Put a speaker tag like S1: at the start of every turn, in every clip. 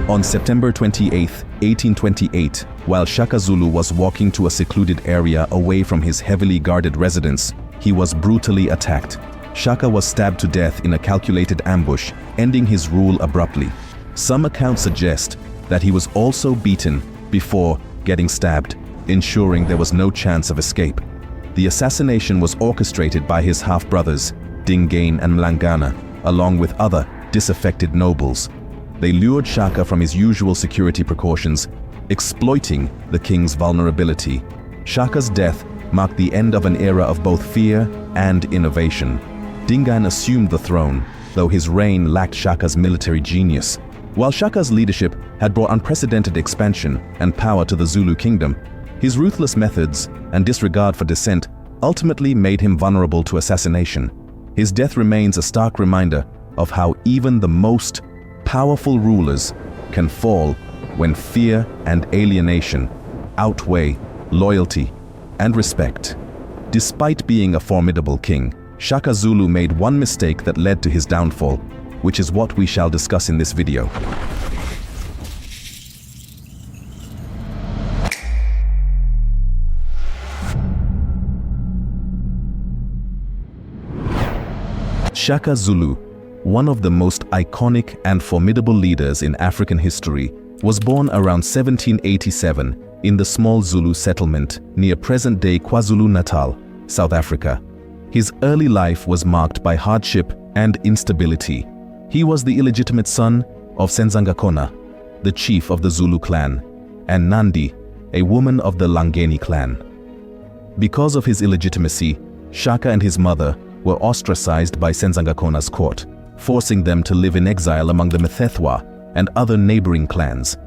S1: On September 28, 1828, while Shaka Zulu was walking to a secluded area away from his heavily guarded residence, he was brutally attacked. Shaka was stabbed to death in a calculated ambush, ending his rule abruptly. Some accounts suggest that he was also beaten before getting stabbed, ensuring there was no chance of escape. The assassination was orchestrated by his half-brothers, Dingane and Mhlangana, along with other disaffected nobles. They lured Shaka from his usual security precautions, exploiting the king's vulnerability. Shaka's death marked the end of an era of both fear and innovation. Dingane assumed the throne, though his reign lacked Shaka's military genius. While Shaka's leadership had brought unprecedented expansion and power to the Zulu kingdom, his ruthless methods and disregard for dissent ultimately made him vulnerable to assassination. His death remains a stark reminder of how even the most powerful rulers can fall when fear and alienation outweigh loyalty and respect. Despite being a formidable king, Shaka Zulu made one mistake that led to his downfall, which is what we shall discuss in this video. Shaka Zulu, one of the most iconic and formidable leaders in African history, was born around 1787 in the small Zulu settlement near present-day KwaZulu-Natal, South Africa. His early life was marked by hardship and instability. He was the illegitimate son of Senzangakona, the chief of the Zulu clan, and Nandi, a woman of the Langeni clan. Because of his illegitimacy, Shaka and his mother were ostracized by Senzangakona's court, forcing them to live in exile among the Mthethwa and other neighboring clans.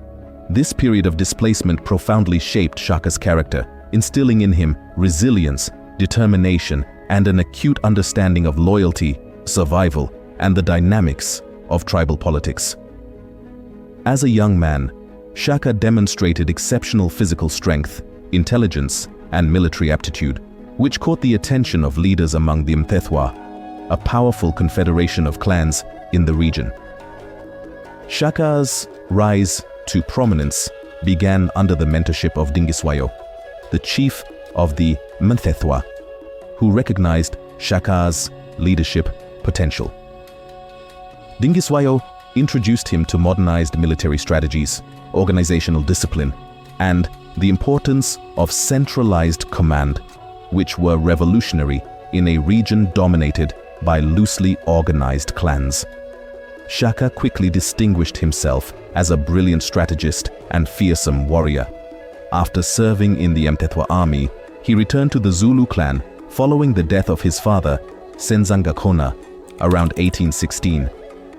S1: This period of displacement profoundly shaped Shaka's character, instilling in him resilience, determination, and an acute understanding of loyalty, survival, and the dynamics of tribal politics. As a young man, Shaka demonstrated exceptional physical strength, intelligence, and military aptitude, which caught the attention of leaders among the Mthethwa, a powerful confederation of clans in the region. Shaka's rise to prominence began under the mentorship of Dingiswayo, the chief of the Mthethwa, who recognized Shaka's leadership potential. Dingiswayo introduced him to modernized military strategies, organizational discipline, and the importance of centralized command, which were revolutionary in a region dominated by loosely organized clans. Shaka quickly distinguished himself as a brilliant strategist and fearsome warrior. After serving in the Mthethwa army, he returned to the Zulu clan following the death of his father, Senzangakona, around 1816.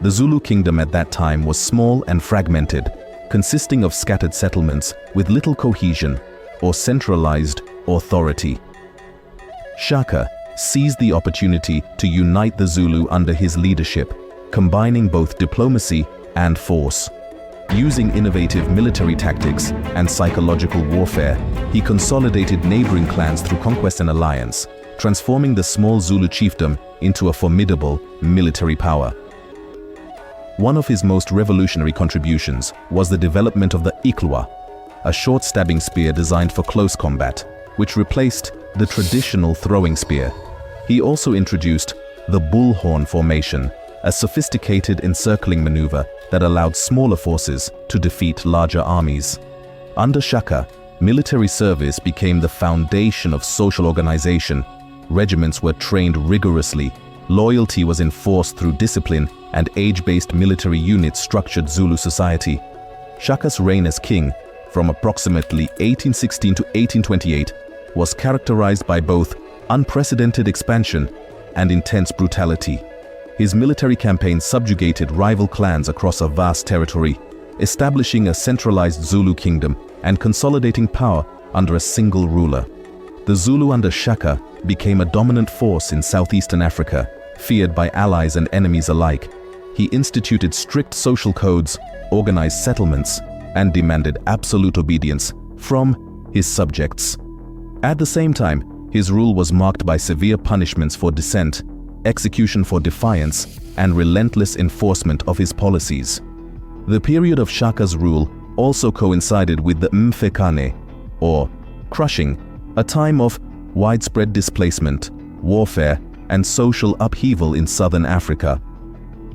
S1: The Zulu kingdom at that time was small and fragmented, consisting of scattered settlements with little cohesion or centralized authority. Shaka seized the opportunity to unite the Zulu under his leadership, combining both diplomacy and force. Using innovative military tactics and psychological warfare, he consolidated neighboring clans through conquest and alliance, transforming the small Zulu chiefdom into a formidable military power. One of his most revolutionary contributions was the development of the Iklwa, a short stabbing spear designed for close combat, which replaced the traditional throwing spear. He also introduced the bullhorn formation, a sophisticated encircling maneuver that allowed smaller forces to defeat larger armies. Under Shaka, military service became the foundation of social organization. Regiments were trained rigorously, loyalty was enforced through discipline, and age-based military units structured Zulu society. Shaka's reign as king, from approximately 1816 to 1828, was characterized by both unprecedented expansion and intense brutality. His military campaigns subjugated rival clans across a vast territory, establishing a centralized Zulu kingdom and consolidating power under a single ruler. The Zulu under Shaka became a dominant force in southeastern Africa, feared by allies and enemies alike. He instituted strict social codes, organized settlements, and demanded absolute obedience from his subjects. At the same time, his rule was marked by severe punishments for dissent, execution for defiance, and relentless enforcement of his policies. The period of Shaka's rule also coincided with the Mhlangana, or crushing, a time of widespread displacement, warfare, and social upheaval in southern Africa.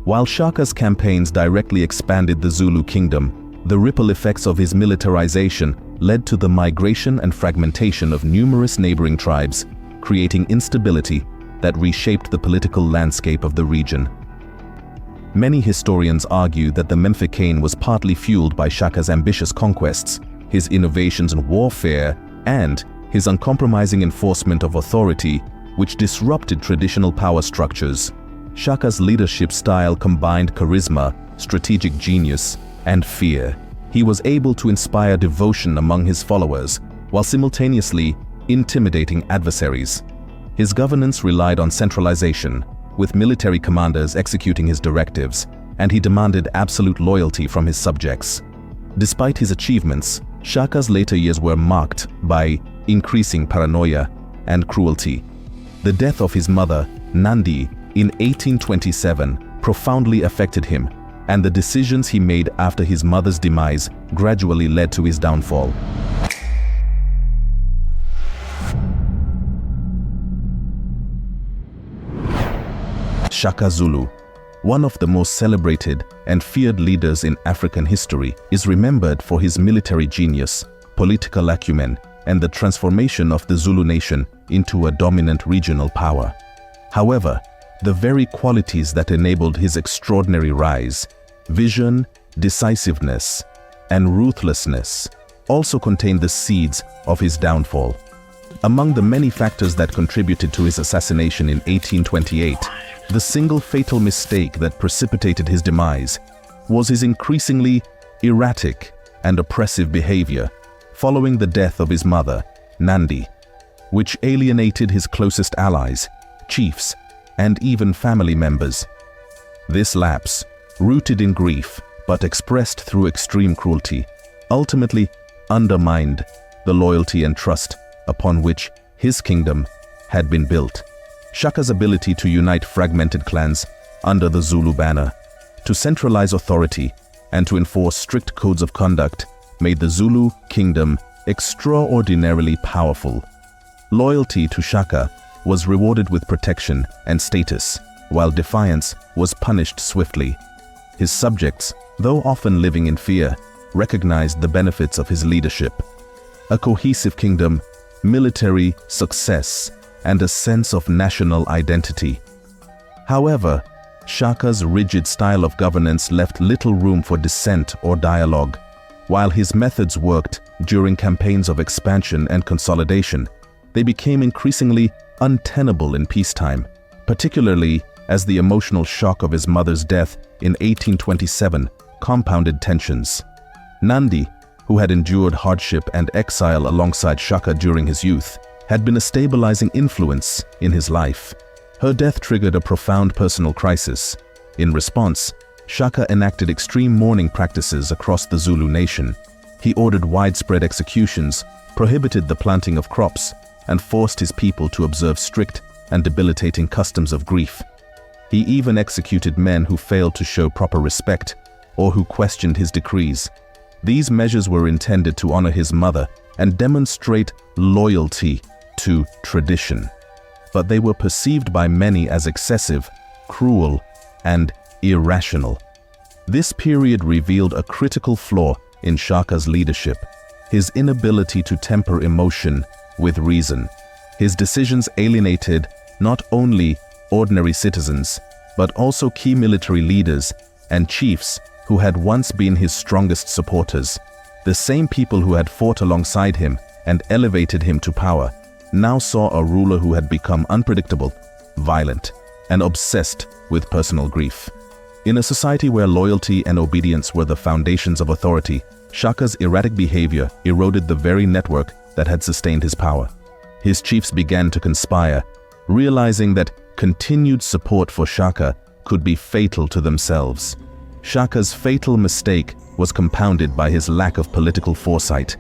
S1: While Shaka's campaigns directly expanded the Zulu kingdom, the ripple effects of his militarization led to the migration and fragmentation of numerous neighboring tribes, creating instability that reshaped the political landscape of the region. Many historians argue that the Mhlangana was partly fueled by Shaka's ambitious conquests, his innovations in warfare, and his uncompromising enforcement of authority, which disrupted traditional power structures. Shaka's leadership style combined charisma, strategic genius, and fear. He was able to inspire devotion among his followers, while simultaneously intimidating adversaries. His governance relied on centralization, with military commanders executing his directives, and he demanded absolute loyalty from his subjects. Despite his achievements, Shaka's later years were marked by increasing paranoia and cruelty. The death of his mother, Nandi, in 1827 profoundly affected him, and the decisions he made after his mother's demise gradually led to his downfall. Shaka Zulu, one of the most celebrated and feared leaders in African history, is remembered for his military genius, political acumen, and the transformation of the Zulu nation into a dominant regional power. However, the very qualities that enabled his extraordinary rise, vision, decisiveness, and ruthlessness, also contained the seeds of his downfall. Among the many factors that contributed to his assassination in 1828, the single fatal mistake that precipitated his demise was his increasingly erratic and oppressive behavior following the death of his mother, Nandi, which alienated his closest allies, chiefs, and even family members. This lapse, rooted in grief but expressed through extreme cruelty, ultimately undermined the loyalty and trust upon which his kingdom had been built. Shaka's ability to unite fragmented clans under the Zulu banner, to centralize authority, and to enforce strict codes of conduct made the Zulu kingdom extraordinarily powerful. Loyalty to Shaka was rewarded with protection and status, while defiance was punished swiftly. His subjects, though often living in fear, recognized the benefits of his leadership. A cohesive kingdom, military success, and a sense of national identity. However, Shaka's rigid style of governance left little room for dissent or dialogue. While his methods worked during campaigns of expansion and consolidation, they became increasingly untenable in peacetime, particularly as the emotional shock of his mother's death in 1827 compounded tensions. Nandi, who had endured hardship and exile alongside Shaka during his youth, had been a stabilizing influence in his life. Her death triggered a profound personal crisis. In response, Shaka enacted extreme mourning practices across the Zulu nation. He ordered widespread executions, prohibited the planting of crops, and forced his people to observe strict and debilitating customs of grief. He even executed men who failed to show proper respect or who questioned his decrees. These measures were intended to honor his mother and demonstrate loyalty to tradition, but they were perceived by many as excessive, cruel, and irrational. This period revealed a critical flaw in Shaka's leadership: his inability to temper emotion with reason. His decisions alienated not only ordinary citizens, but also key military leaders and chiefs who had once been his strongest supporters. The same people who had fought alongside him and elevated him to power now saw a ruler who had become unpredictable, violent, and obsessed with personal grief. In a society where loyalty and obedience were the foundations of authority, Shaka's erratic behavior eroded the very network that had sustained his power. His chiefs began to conspire, realizing that continued support for Shaka could be fatal to themselves. Shaka's fatal mistake was compounded by his lack of political foresight.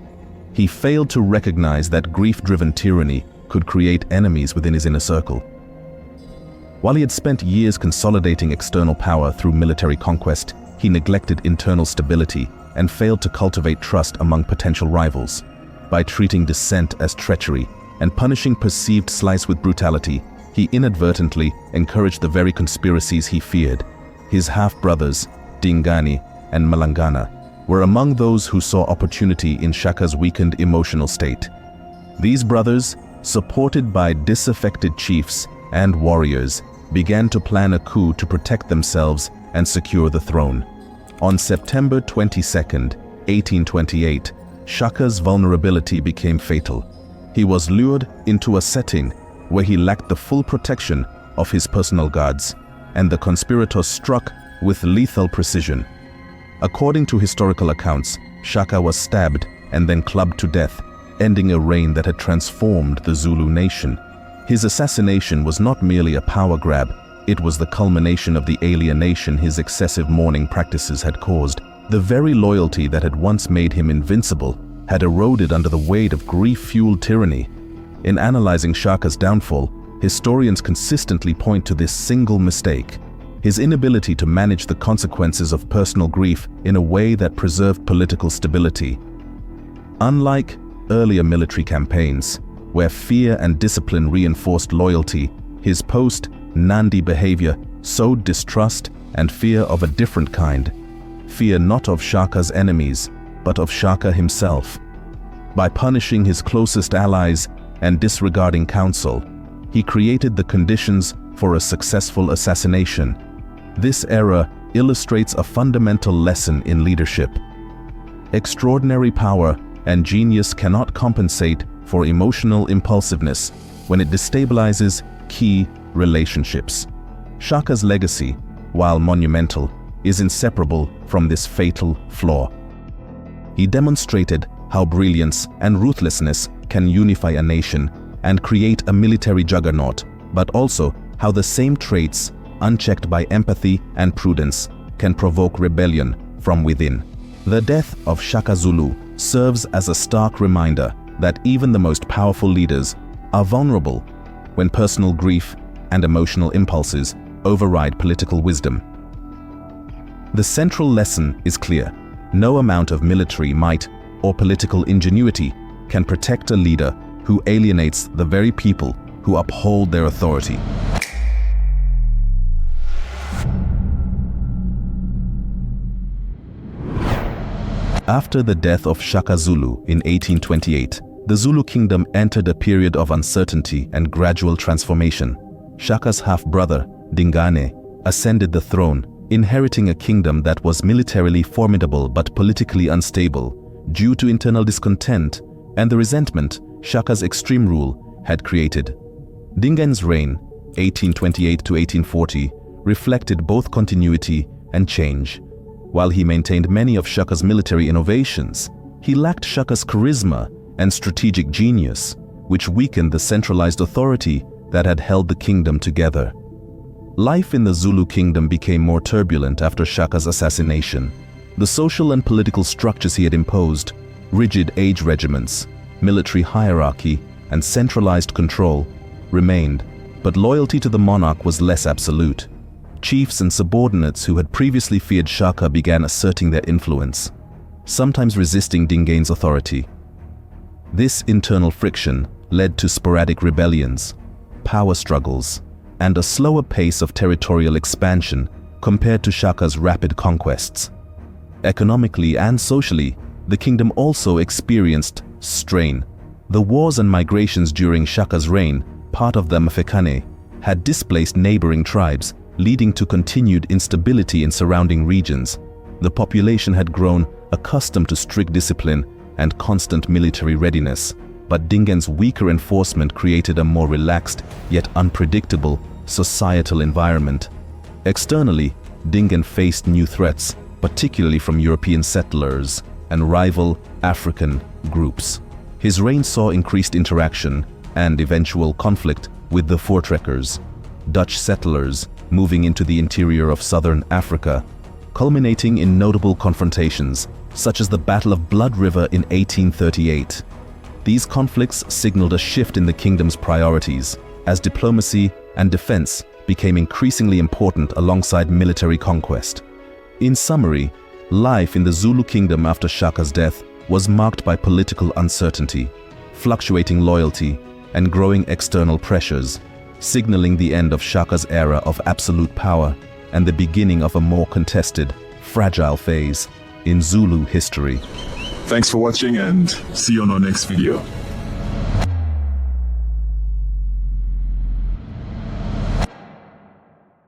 S1: He failed to recognize that grief-driven tyranny could create enemies within his inner circle. While he had spent years consolidating external power through military conquest, he neglected internal stability and failed to cultivate trust among potential rivals. By treating dissent as treachery and punishing perceived slights with brutality, he inadvertently encouraged the very conspiracies he feared. His half-brothers, Dingane and Mhlangana, were among those who saw opportunity in Shaka's weakened emotional state. These brothers, supported by disaffected chiefs and warriors, began to plan a coup to protect themselves and secure the throne. On September 22, 1828, Shaka's vulnerability became fatal. He was lured into a setting where he lacked the full protection of his personal guards, and the conspirators struck with lethal precision. According to historical accounts, Shaka was stabbed and then clubbed to death, ending a reign that had transformed the Zulu nation. His assassination was not merely a power grab, it was the culmination of the alienation his excessive mourning practices had caused. The very loyalty that had once made him invincible had eroded under the weight of grief-fueled tyranny. In analyzing Shaka's downfall, historians consistently point to this single mistake: his inability to manage the consequences of personal grief in a way that preserved political stability. Unlike earlier military campaigns, where fear and discipline reinforced loyalty, his post-Nandi behavior sowed distrust and fear of a different kind. Fear not of Shaka's enemies, but of Shaka himself. By punishing his closest allies and disregarding counsel, he created the conditions for a successful assassination. This error illustrates a fundamental lesson in leadership. Extraordinary power and genius cannot compensate for emotional impulsiveness when it destabilizes key relationships. Shaka's legacy, while monumental, is inseparable from this fatal flaw. He demonstrated how brilliance and ruthlessness can unify a nation and create a military juggernaut, but also how the same traits, unchecked by empathy and prudence, can provoke rebellion from within. The death of Shaka Zulu serves as a stark reminder that even the most powerful leaders are vulnerable when personal grief and emotional impulses override political wisdom. The central lesson is clear: no amount of military might or political ingenuity can protect a leader who alienates the very people who uphold their authority. After the death of Shaka Zulu in 1828, the Zulu kingdom entered a period of uncertainty and gradual transformation. Shaka's half-brother, Dingane, ascended the throne, inheriting a kingdom that was militarily formidable but politically unstable due to internal discontent and the resentment Shaka's extreme rule had created. Dingane's reign, 1828 to 1840, reflected both continuity and change. While he maintained many of Shaka's military innovations, he lacked Shaka's charisma and strategic genius, which weakened the centralized authority that had held the kingdom together. Life in the Zulu kingdom became more turbulent after Shaka's assassination. The social and political structures he had imposed, rigid age regiments, military hierarchy, and centralized control, remained, but loyalty to the monarch was less absolute. Chiefs and subordinates who had previously feared Shaka began asserting their influence, sometimes resisting Dingane's authority. This internal friction led to sporadic rebellions, power struggles, and a slower pace of territorial expansion compared to Shaka's rapid conquests. Economically and socially, the kingdom also experienced strain. The wars and migrations during Shaka's reign, part of the Mhlangana, had displaced neighboring tribes, leading to continued instability in surrounding regions. The population had grown accustomed to strict discipline and constant military readiness, but Dingane's weaker enforcement created a more relaxed yet unpredictable societal environment. Externally, Dingane faced new threats, particularly from European settlers and rival African groups. His reign saw increased interaction and eventual conflict with the Voortrekkers, Dutch settlers moving into the interior of southern Africa, culminating in notable confrontations, such as the Battle of Blood River in 1838. These conflicts signaled a shift in the kingdom's priorities, as diplomacy and defense became increasingly important alongside military conquest. In summary, life in the Zulu kingdom after Shaka's death was marked by political uncertainty, fluctuating loyalty, and growing external pressures, signaling the end of Shaka's era of absolute power and the beginning of a more contested, fragile phase in Zulu history.
S2: Thanks for watching and see you on our next video.